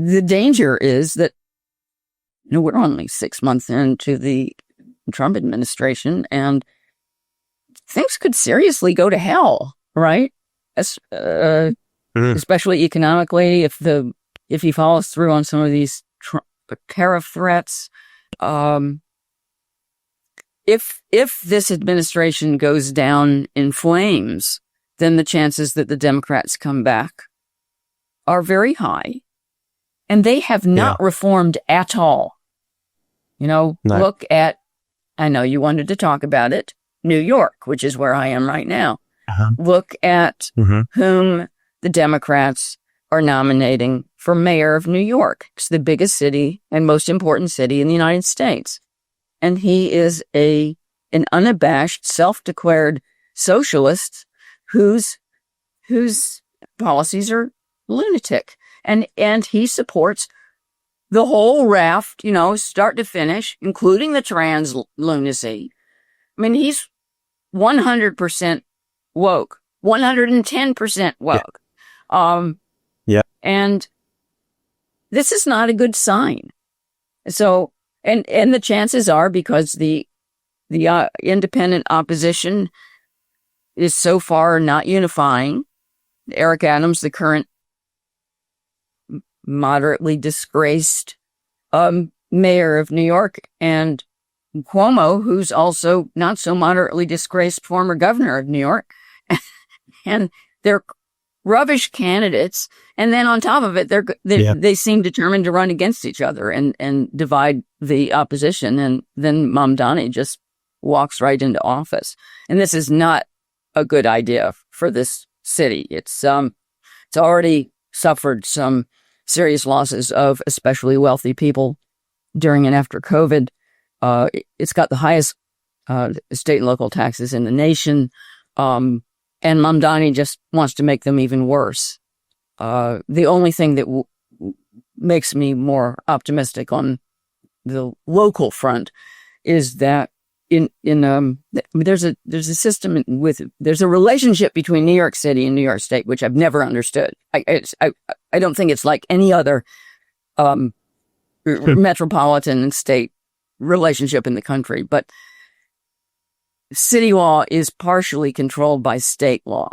the danger is that, we're only 6 months into the Trump administration, and things could seriously go to hell, right? Especially economically, if he follows through on some of these tariff threats. If this administration goes down in flames, then the chances that the Democrats come back are very high. And they have not reformed at all. No. Look at, I know you wanted to talk about it, New York, which is where I am right now. Look at whom the Democrats are nominating for mayor of New York. It's the biggest city and most important city in the United States. And he is an unabashed, self-declared socialist whose policies are lunatic. And he supports the whole raft, start to finish, including the trans lunacy. I mean, he's 100% woke, 110% woke. And this is not a good sign. So, and the chances are, because the independent opposition is so far not unifying. Eric Adams, the current moderately disgraced mayor of New York, and Cuomo, who's also not so moderately disgraced former governor of New York, and they're rubbish candidates. And then on top of it, they seem determined to run against each other and divide the opposition. And then Mamdani just walks right into office. And this is not a good idea for this city. It's already suffered some serious losses of especially wealthy people during and after COVID. It's got the highest state and local taxes in the nation. And Mamdani just wants to make them even worse. The only thing that makes me more optimistic on the local front is that there's a system there's a relationship between New York City and New York State, which I've never understood. I don't think it's like any other metropolitan and state relationship in the country, but city law is partially controlled by state law.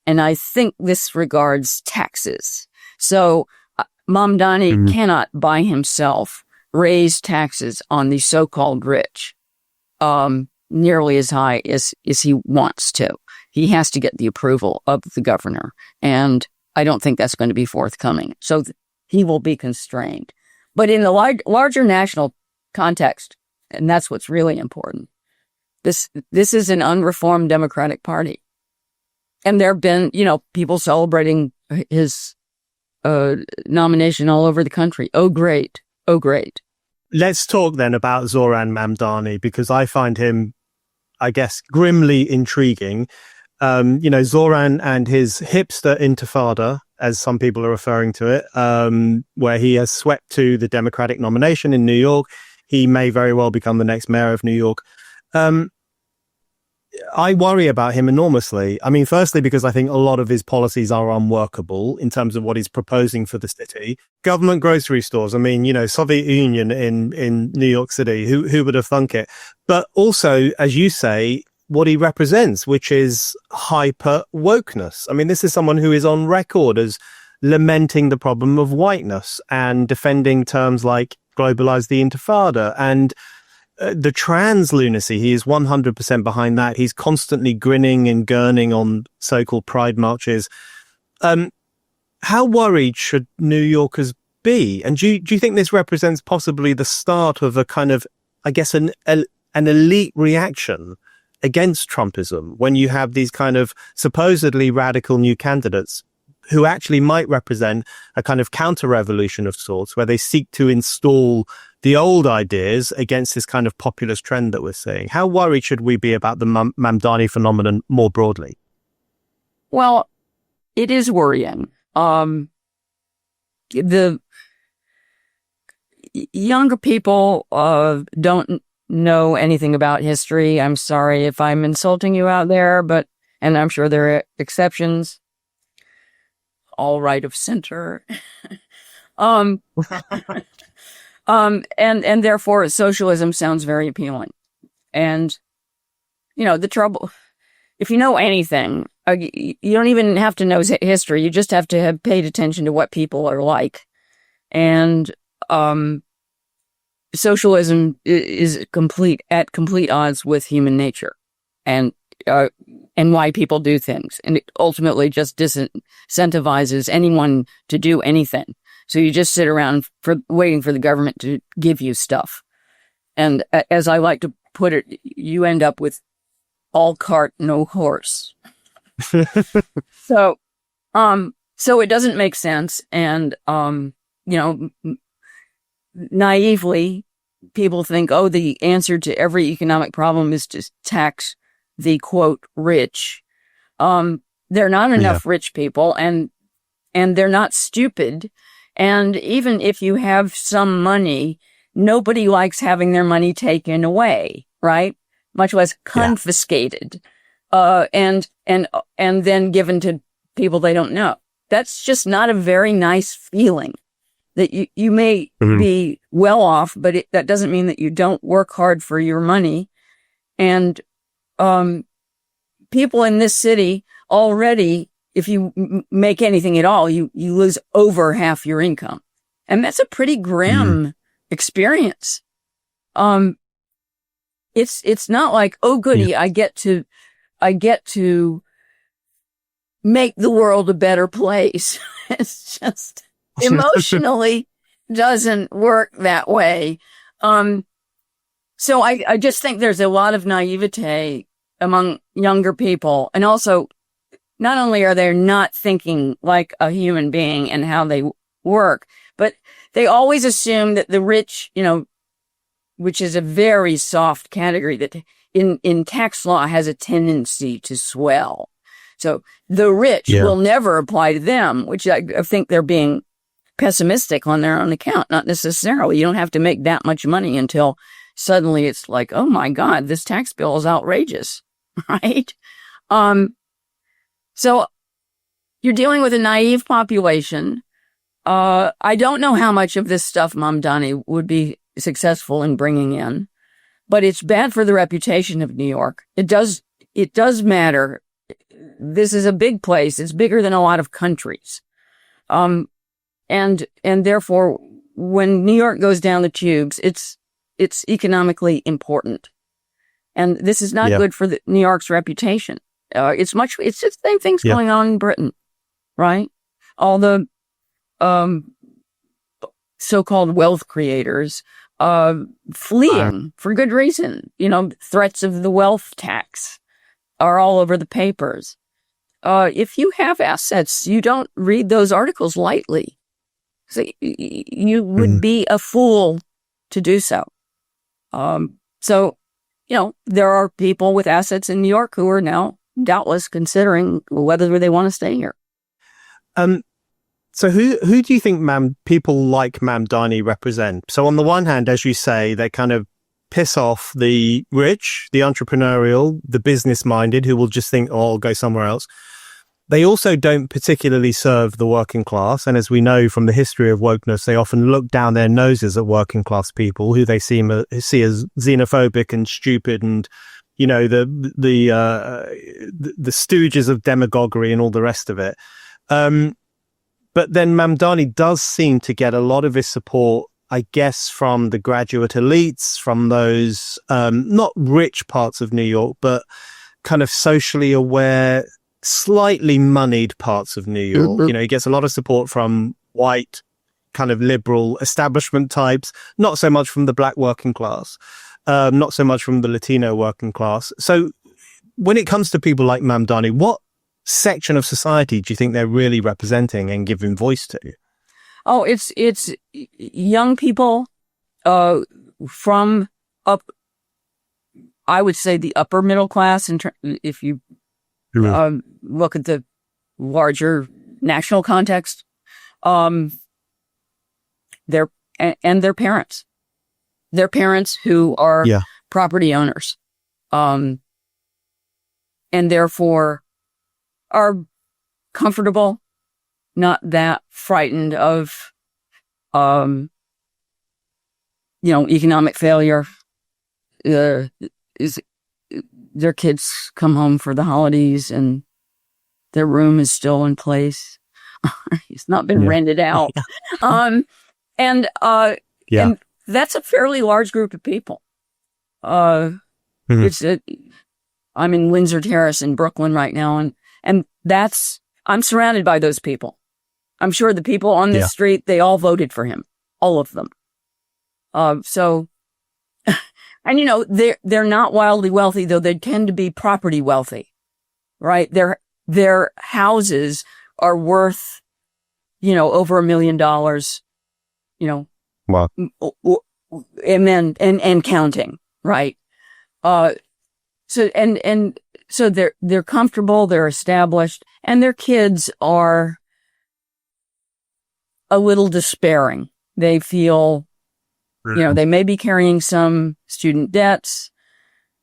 And I think this regards taxes. So Mamdani cannot by himself raise taxes on the so-called rich nearly as high as he wants to. He has to get the approval of the governor. And I don't think that's going to be forthcoming. So he will be constrained. But in the larger national context, and that's what's really important, this is an unreformed Democratic Party. And there have been, people celebrating his nomination all over the country. Oh, great. Oh, great. Let's talk then about Zohran Mamdani, because I find him, I guess, grimly intriguing. Zohran and his hipster intifada, as some people are referring to it, where he has swept to the Democratic nomination in New York. He may very well become the next mayor of New York. I worry about him enormously. I mean, firstly, because I think a lot of his policies are unworkable in terms of what he's proposing for the city. Government grocery stores. I mean, Soviet Union in New York City. Who would have thunk it? But also, as you say, what he represents, which is hyper wokeness. I mean, this is someone who is on record as lamenting the problem of whiteness and defending terms like globalize the intifada and the trans lunacy. He is 100% behind that. He's constantly grinning and gurning on so-called pride marches. How worried should New Yorkers be? And do you think this represents possibly the start of a kind of, I guess, an elite reaction against Trumpism, when you have these kind of supposedly radical new candidates who actually might represent a kind of counter-revolution of sorts, where they seek to install the old ideas against this kind of populist trend that we're seeing? How worried should we be about the Mamdani phenomenon more broadly? Well, it is worrying. The younger people don't know anything about history. I'm sorry if I'm insulting you out there, and I'm sure there are exceptions. All right of center. Um, and therefore socialism sounds very appealing. And, the trouble, if you know anything, you don't even have to know history. You just have to have paid attention to what people are like. And, socialism is at complete odds with human nature and why people do things. And it ultimately just disincentivizes anyone to do anything. So you just sit around waiting for the government to give you stuff. And as I like to put it, you end up with all cart, no horse. So it doesn't make sense. And, naively, people think, the answer to every economic problem is to tax the quote rich. There are not enough rich people, and they're not stupid. And even if you have some money, nobody likes having their money taken away, right? Much less confiscated, and then given to people they don't know. That's just not a very nice feeling. That you may be well off, but that doesn't mean that you don't work hard for your money. And people in this city already, if you make anything at all, you lose over half your income. And that's a pretty grim experience. It's not like, oh goody, I get to make the world a better place. It's just emotionally doesn't work that way. So I just think there's a lot of naivete among younger people. And also, not only are they not thinking like a human being and how they work, but they always assume that the rich, which is a very soft category that in tax law has a tendency to swell. So the rich will never apply to them, which I think they're being pessimistic on their own account. Not necessarily. You don't have to make that much money until suddenly it's like, oh my God, this tax bill is outrageous, right? So you're dealing with a naive population. I don't know how much of this stuff Mamdani would be successful in bringing in, but it's bad for the reputation of New York. It does matter. This is a big place. It's bigger than a lot of countries. And therefore, when New York goes down the tubes, it's economically important. And this is not good for New York's reputation. It's just the same things going on in Britain, right? All the, so-called wealth creators, fleeing for good reason. Threats of the wealth tax are all over the papers. If you have assets, you don't read those articles lightly. So you would be a fool to do so. There are people with assets in New York who are now doubtless considering whether they want to stay here. So who do you think people like Mamdani represent? So on the one hand, as you say, they kind of piss off the rich, the entrepreneurial, the business-minded, who will just think, I'll go somewhere else. They also don't particularly serve the working class. And as we know from the history of wokeness, they often look down their noses at working class people who they see as xenophobic and stupid and, the stooges of demagoguery and all the rest of it. But then Mamdani does seem to get a lot of his support, I guess, from the graduate elites, from those not rich parts of New York, but kind of socially aware, slightly moneyed parts of New York. He gets a lot of support from white, kind of liberal establishment types, not so much from the black working class, not so much from the Latino working class. So when it comes to people like Mamdani, what section of society do you think they're really representing and giving voice to? Oh, it's young people from I would say the upper middle class. If you look at the larger national context, their parents, who are property owners, and therefore are comfortable, not that frightened of Economic failure. Is their kids come home for the holidays and their room is still in place. It's not been rented out. And that's a fairly large group of people. I'm in Windsor Terrace in Brooklyn right now, and I'm surrounded by those people. I'm sure the people on this street, they all voted for him, all of them. And they're not wildly wealthy, though they tend to be property wealthy, right? Their houses are worth, over $1 million, Wow. and counting, right? So they're comfortable, they're established, and their kids are a little despairing. They feel, they may be carrying some student debts.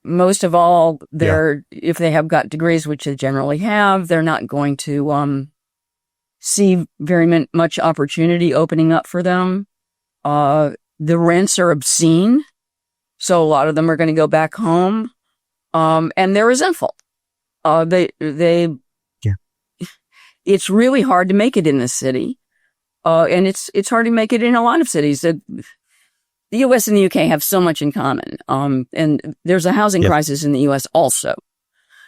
Most of all, if they have got degrees, which they generally have, they're not going to see very much opportunity opening up for them. The rents are obscene, so a lot of them are going to go back home, and they're resentful. It's really hard to make it in this city, and it's hard to make it in a lot of cities. The U.S. and the U.K. have so much in common, and there's a housing crisis in the U.S. also.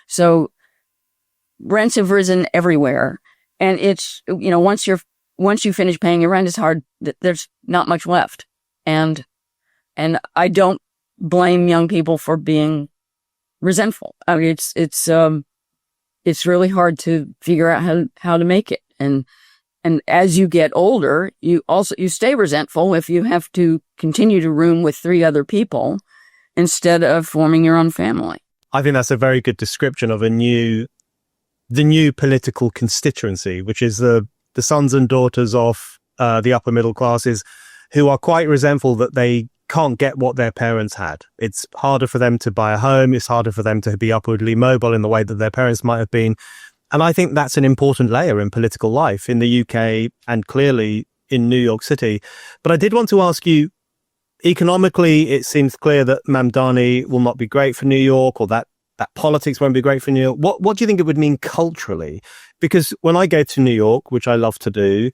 So rents have risen everywhere, and it's once you finish paying your rent, it's hard. There's not much left, and I don't blame young people for being resentful. I mean, it's really hard to figure out how to make it, and as you get older, you stay resentful if you have to continue to room with 3 other people instead of forming your own family. I think that's a very good description of the new political constituency, which is the sons and daughters of the upper middle classes who are quite resentful that they can't get what their parents had. It's harder for them to buy a home. It's harder for them to be upwardly mobile in the way that their parents might have been. And I think that's an important layer in political life in the UK and clearly in New York City. But I did want to ask you, economically, it seems clear that Mamdani will not be great for New York, or that politics won't be great for New York. What do you think it would mean culturally? Because when I go to New York, which I love to do,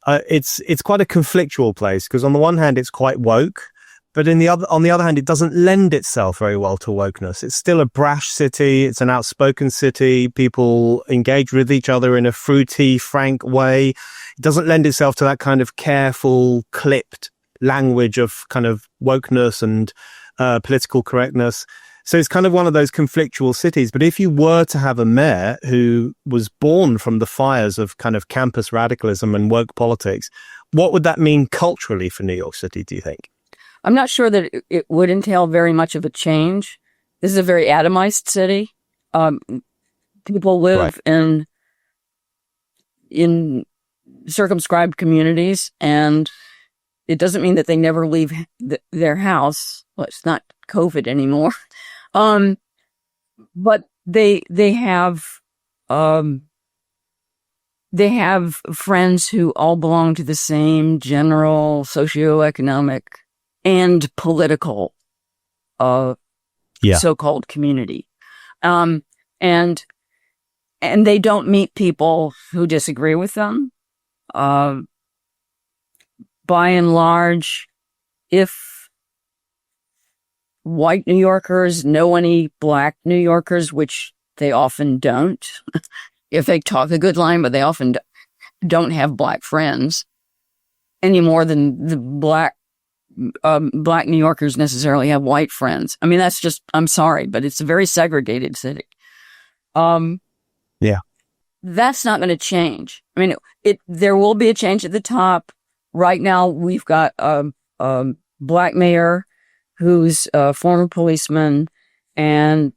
it's quite a conflictual place, because on the one hand, it's quite woke. But on the other hand, it doesn't lend itself very well to wokeness. It's still a brash city. It's an outspoken city. People engage with each other in a fruity, frank way. It doesn't lend itself to that kind of careful, clipped language of kind of wokeness and political correctness. So it's kind of one of those conflictual cities. But if you were to have a mayor who was born from the fires of kind of campus radicalism and woke politics, what would that mean culturally for New York City, do you think? I'm not sure that it would entail very much of a change. This is a very atomized city. People live in circumscribed communities, and it doesn't mean that they never leave their house. Well, it's not COVID anymore. But they have friends who all belong to the same general socioeconomic and political, so-called community. And they don't meet people who disagree with them. By and large, if white New Yorkers know any black New Yorkers, which they often don't, if they talk a good line, but they often don't have black friends any more than the black New Yorkers necessarily have white friends. I mean, that's just, I'm sorry, but it's a very segregated city. That's not going to change. I mean, there will be a change at the top. Right now, we've got a black mayor who's a former policeman, and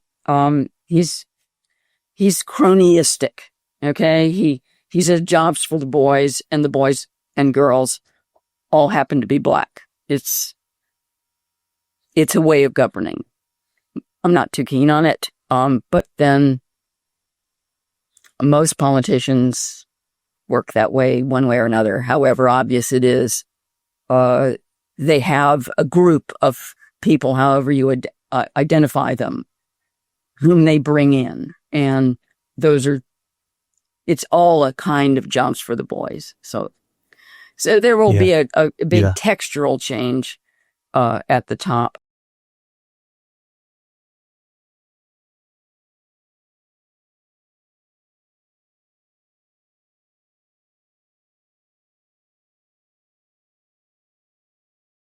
he's cronyistic. Okay, he says jobs for the boys, and the boys and girls all happen to be black. It's a way of governing. I'm not too keen on it. But then most politicians work that way, one way or another, however obvious it is. they have a group of people, however you would identify them, whom they bring in. And it's all a kind of jobs for the boys. So there will be a big textural change at the top.